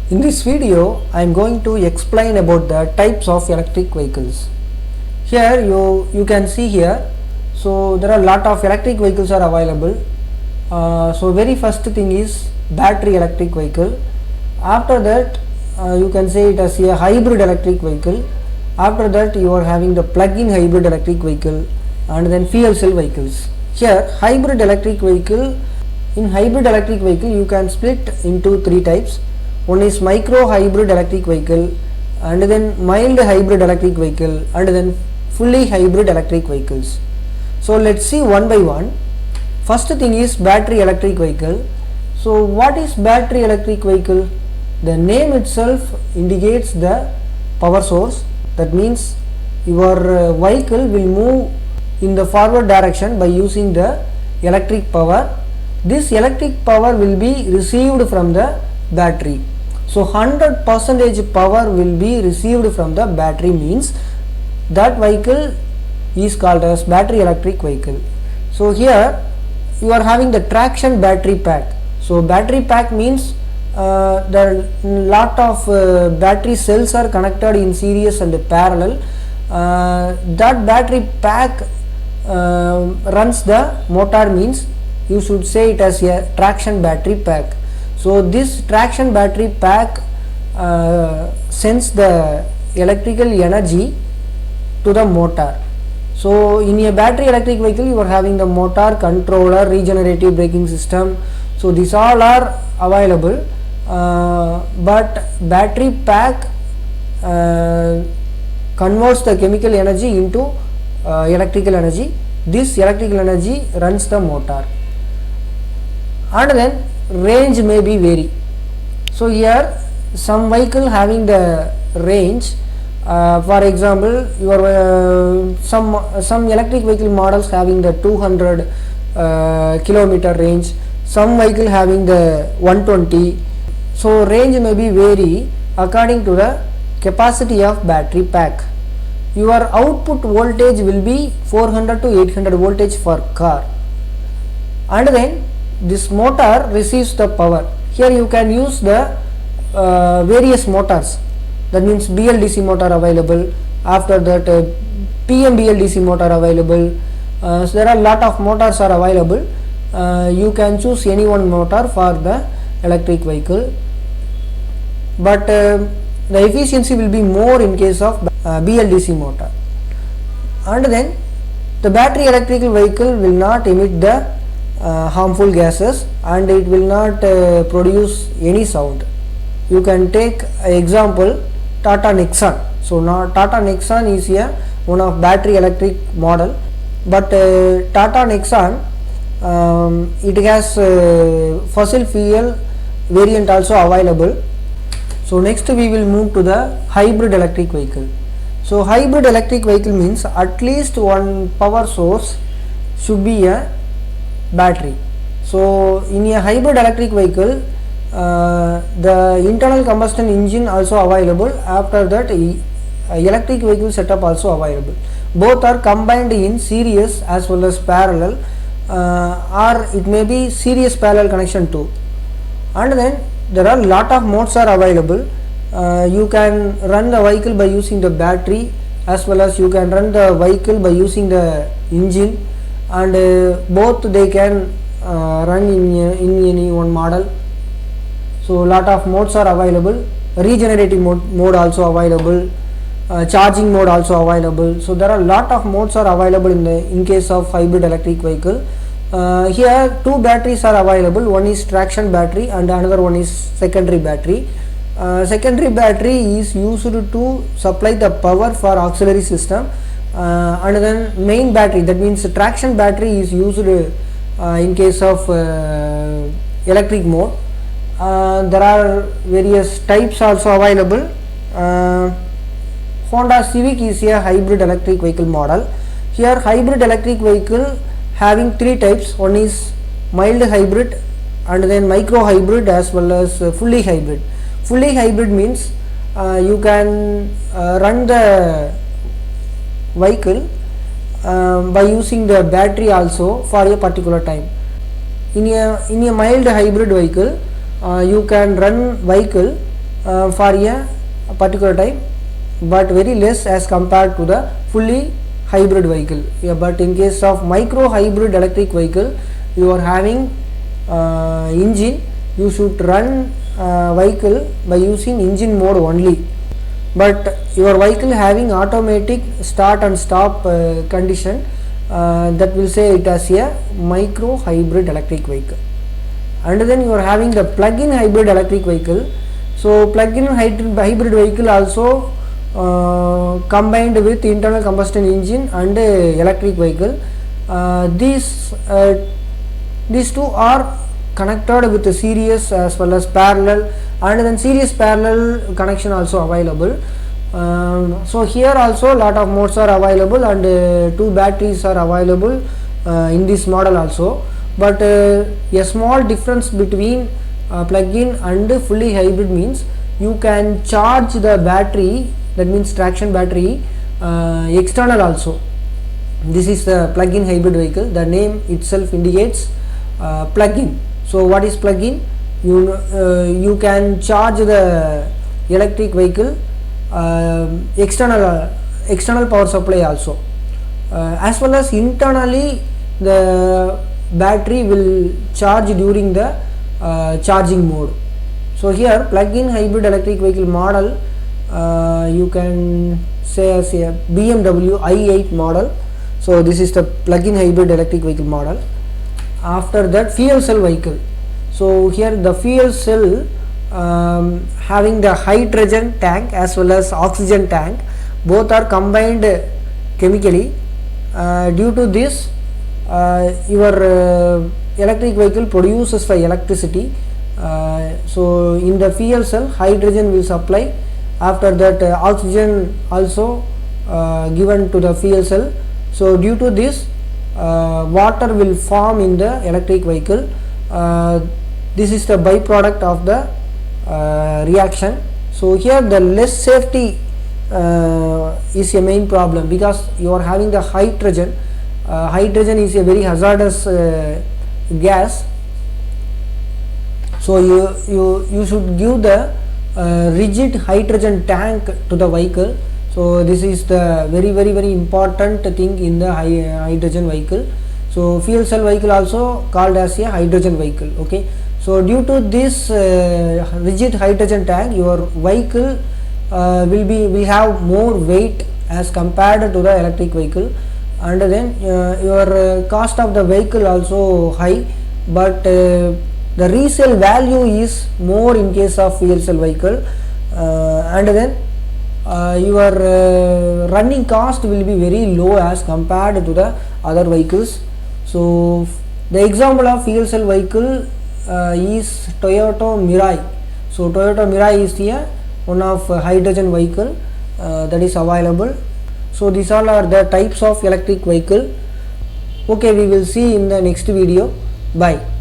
In this video, I am going to explain about the types of electric vehicles. Here you can see here. So there are a lot of electric vehicles are available. So very first thing is battery electric vehicle. After that, you can say it as a hybrid electric vehicle. After that, you are having the plug-in hybrid electric vehicle, and then fuel cell vehicles. Here hybrid electric vehicle. In hybrid electric vehicle, you can split into three types. One is micro hybrid electric vehicle, and then mild hybrid electric vehicle, and then fully hybrid electric vehicles. So let's see one by one. First thing is battery electric vehicle. So what is battery electric vehicle? The name itself indicates the power source. That means your vehicle will move in the forward direction by using the electric power. This electric power will be received from the battery. So 100% power will be received from the battery, means that vehicle is called as battery electric vehicle. So here you are having the traction battery pack. So battery pack means there are lot of battery cells are connected in series and parallel. That battery pack runs the motor, means you should say it as a traction battery pack. So this traction battery pack sends the electrical energy to the motor. So in a battery electric vehicle, you are having the motor, controller, regenerative braking system. So these all are available, but battery pack converts the chemical energy into electrical energy. This electrical energy runs the motor, and then range may be vary. So here some vehicle having the range, for example your some electric vehicle models having the 200 kilometer range, some vehicle having the 120. So range may be vary according to the capacity of battery pack. Your output voltage will be 400 to 800 voltage for car, and then this motor receives the power. Here you can use the various motors. That means BLDC motor available. After that PMBLDC motor available. So there are lot of motors are available. You can choose any one motor for the electric vehicle, but the efficiency will be more in case of BLDC motor. And then the battery electrical vehicle will not emit the harmful gases, and it will not produce any sound. You can take example Tata Nexon. So now Tata Nexon is one of battery electric model, but Tata Nexon it has fossil fuel variant also available. So next we will move to the hybrid electric vehicle. So hybrid electric vehicle means at least one power source should be a battery. So in a hybrid electric vehicle, the internal combustion engine also available. After that electric vehicle setup also available. Both are combined in series as well as parallel, or it may be series parallel connection too. And then there are lot of modes are available. You can run the vehicle by using the battery, as well as you can run the vehicle by using the engine, and both they can run in any one model. So lot of modes are available. Regenerative mode also available, charging mode also available. So there are lot of modes are available in case of hybrid electric vehicle. Here two batteries are available. One is traction battery and another one is secondary battery. Secondary battery is used to supply the power for auxiliary system, and then main battery, that means traction battery, is used in case of electric mode. There are various types also available. Honda Civic is a hybrid electric vehicle model. Here hybrid electric vehicle having three types. One is mild hybrid, and then micro hybrid, as well as fully hybrid. Fully hybrid means you can run the vehicle by using the battery also for a particular time. In a mild hybrid vehicle, you can run vehicle for a particular time, but very less as compared to the fully hybrid vehicle. Yeah, but in case of micro hybrid electric vehicle, you are having engine, you should run vehicle by using engine mode only, but your vehicle having automatic start and stop condition, that will say it as a micro hybrid electric vehicle. And then you are having the plug-in hybrid electric vehicle. So plug-in hybrid vehicle also combined with internal combustion engine and electric vehicle. These two are connected with the series as well as parallel, and then series parallel connection also available. So here also lot of modes are available, and two batteries are available in this model also. But a small difference between plug-in and fully hybrid means you can charge the battery, that means traction battery, external also. This is the plug-in hybrid vehicle. The name itself indicates plug-in. So what is plug-in? You can charge the electric vehicle external power supply also, as well as internally the battery will charge during the charging mode. So here plug-in hybrid electric vehicle model, you can say as a BMW i8 model. So this is the plug-in hybrid electric vehicle model. After that, fuel cell vehicle. So here the fuel cell having the hydrogen tank as well as oxygen tank, both are combined chemically. Due to this, your electric vehicle produces the electricity. So in the fuel cell, hydrogen will supply. After that, oxygen also given to the fuel cell. So due to this, water will form in the electric vehicle. This is the byproduct of the reaction. So here the less safety is a main problem, because you are having the hydrogen. Hydrogen is a very hazardous gas. So you should give the rigid hydrogen tank to the vehicle. So this is the very important thing in the hydrogen vehicle. So fuel cell vehicle also called as a hydrogen vehicle. Okay. So due to this rigid hydrogen tank, your vehicle will have more weight as compared to the electric vehicle, and then your cost of the vehicle also high, but the resale value is more in case of fuel cell vehicle, and then your running cost will be very low as compared to the other vehicles. So the example of fuel cell vehicle is Toyota Mirai. So Toyota Mirai is here one of hydrogen vehicle that is available. So these all are the types of electric vehicle. Okay, we will see in the next video. Bye.